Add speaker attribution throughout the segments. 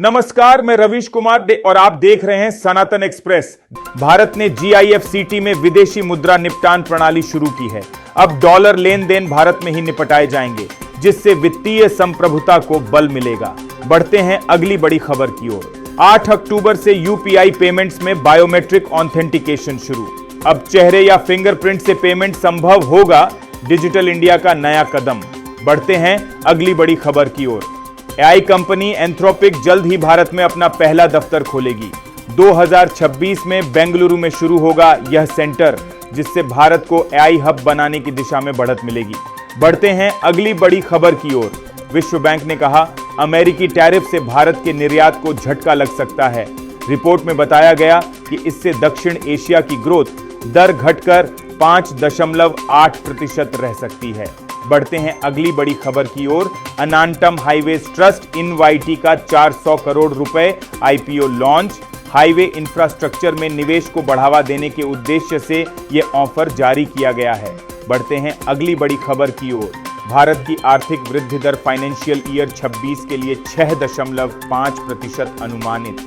Speaker 1: नमस्कार, मैं रवीश कुमार और आप देख रहे हैं सनातन एक्सप्रेस। भारत ने GIFCT में विदेशी मुद्रा निपटान प्रणाली शुरू की है। अब डॉलर लेन देन भारत में ही निपटाए जाएंगे, जिससे वित्तीय संप्रभुता को बल मिलेगा। बढ़ते हैं अगली बड़ी खबर की ओर। 8 अक्टूबर से UPI पेमेंट्स में बायोमेट्रिक ऑथेंटिकेशन शुरू। अब चेहरे या फिंगरप्रिंट से पेमेंट संभव होगा। डिजिटल इंडिया का नया कदम। बढ़ते हैं अगली बड़ी खबर की ओर। AI कंपनी एंथ्रोपिक जल्द ही भारत में अपना पहला दफ्तर खोलेगी। 2026 में बेंगलुरु में शुरू होगा यह सेंटर, जिससे भारत को AI हब बनाने की दिशा में बढ़त मिलेगी। बढ़ते हैं अगली बड़ी खबर की ओर। विश्व बैंक ने कहा, अमेरिकी टैरिफ से भारत के निर्यात को झटका लग सकता है। रिपोर्ट में बताया गया कि इससे दक्षिण एशिया की ग्रोथ दर घटकर 5.8% रह सकती है। बढ़ते हैं अगली बड़ी खबर की ओर। अनांतम हाईवेज ट्रस्ट इनवाईटी का 400 करोड़ रुपए IPO लॉन्च। हाईवे इंफ्रास्ट्रक्चर में निवेश को बढ़ावा देने के उद्देश्य से यह ऑफर जारी किया गया है। बढ़ते हैं अगली बड़ी खबर की ओर। भारत की आर्थिक वृद्धि दर फाइनेंशियल ईयर 26 के लिए 6.5% अनुमानित।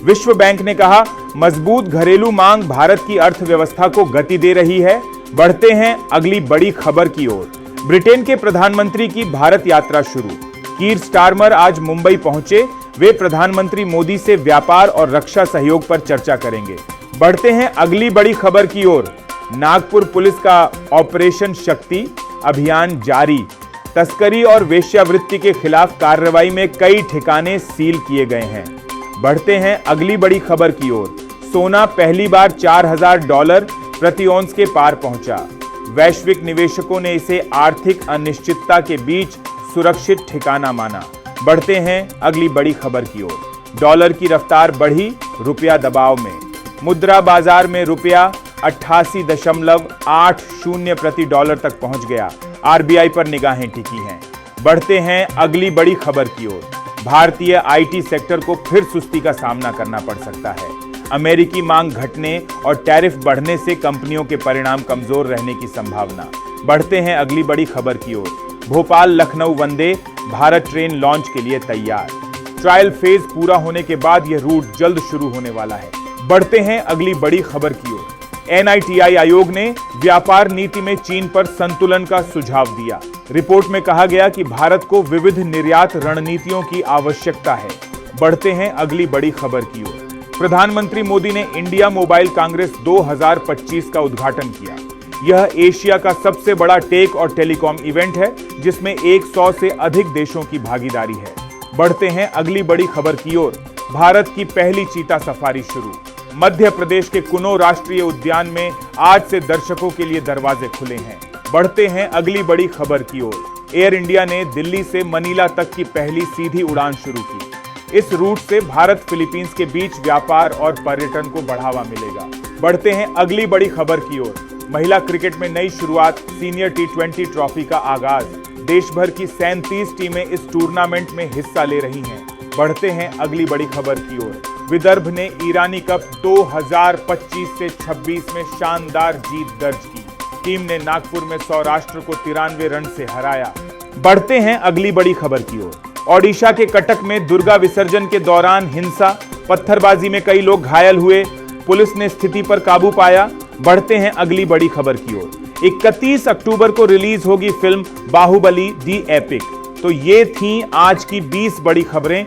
Speaker 1: विश्व बैंक ने कहा, मजबूत घरेलू मांग भारत की अर्थव्यवस्था को गति दे रही है। बढ़ते हैं अगली बड़ी खबर की ओर। ब्रिटेन के प्रधानमंत्री की भारत यात्रा शुरू। कीर स्टारमर आज मुंबई पहुंचे। वे प्रधानमंत्री मोदी से व्यापार और रक्षा सहयोग पर चर्चा करेंगे। बढ़ते हैं अगली बड़ी खबर की ओर। नागपुर पुलिस का ऑपरेशन शक्ति अभियान जारी। तस्करी और वेश्यावृत्ति के खिलाफ कार्रवाई में कई ठिकाने सील किए गए हैं। बढ़ते हैं अगली बड़ी खबर की ओर। सोना पहली बार $4000 प्रति औंस के पार पहुंचा। वैश्विक निवेशकों ने इसे आर्थिक अनिश्चितता के बीच सुरक्षित ठिकाना माना। बढ़ते हैं अगली बड़ी खबर की ओर। डॉलर की रफ्तार बढ़ी, रुपया दबाव में। मुद्रा बाजार में रुपया 88.80 प्रति डॉलर तक पहुंच गया। RBI पर निगाहें टिकी हैं। बढ़ते हैं अगली बड़ी खबर की ओर। भारतीय IT सेक्टर को फिर सुस्ती का सामना करना पड़ सकता है। अमेरिकी मांग घटने और टैरिफ बढ़ने से कंपनियों के परिणाम कमजोर रहने की संभावना। बढ़ते हैं अगली बड़ी खबर की ओर। भोपाल लखनऊ वंदे भारत ट्रेन लॉन्च के लिए तैयार। ट्रायल फेज पूरा होने के बाद यह रूट जल्द शुरू होने वाला है। बढ़ते हैं अगली बड़ी खबर की ओर। NITI आयोग ने व्यापार नीति में चीन पर संतुलन का सुझाव दिया। रिपोर्ट में कहा गया कि भारत को विविध निर्यात रणनीतियों की आवश्यकता है। बढ़ते हैं अगली बड़ी खबर की ओर। प्रधानमंत्री मोदी ने इंडिया मोबाइल कांग्रेस 2025 का उद्घाटन किया। यह एशिया का सबसे बड़ा टेक और टेलीकॉम इवेंट है, जिसमें 100 से अधिक देशों की भागीदारी है। बढ़ते हैं अगली बड़ी खबर की ओर। भारत की पहली चीता सफारी शुरू। मध्य प्रदेश के कुनो राष्ट्रीय उद्यान में आज से दर्शकों के लिए दरवाजे खुले हैं। बढ़ते हैं अगली बड़ी खबर की ओर। एयर इंडिया ने दिल्ली से मनीला तक की पहली सीधी उड़ान शुरू की। इस रूट से भारत फिलीपींस के बीच व्यापार और पर्यटन को बढ़ावा मिलेगा। बढ़ते हैं अगली बड़ी खबर की ओर। महिला क्रिकेट में नई शुरुआत। सीनियर T20 ट्रॉफी का आगाज। देश भर की 37 टीमें इस टूर्नामेंट में हिस्सा ले रही हैं। बढ़ते हैं अगली बड़ी खबर की ओर। विदर्भ ने ईरानी कप 2025 से 26 में शानदार जीत दर्ज की। टीम ने नागपुर में सौराष्ट्र को 93 रन से हराया। बढ़ते हैं अगली बड़ी खबर की ओर। ओडिशा के कटक में दुर्गा विसर्जन के दौरान हिंसा, पत्थरबाजी में कई लोग घायल हुए। पुलिस ने स्थिति पर काबू पाया। बढ़ते हैं अगली बड़ी खबर की ओर। 31 अक्टूबर को रिलीज होगी फिल्म बाहुबली दी एपिक। तो ये थी आज की 20 बड़ी खबरें।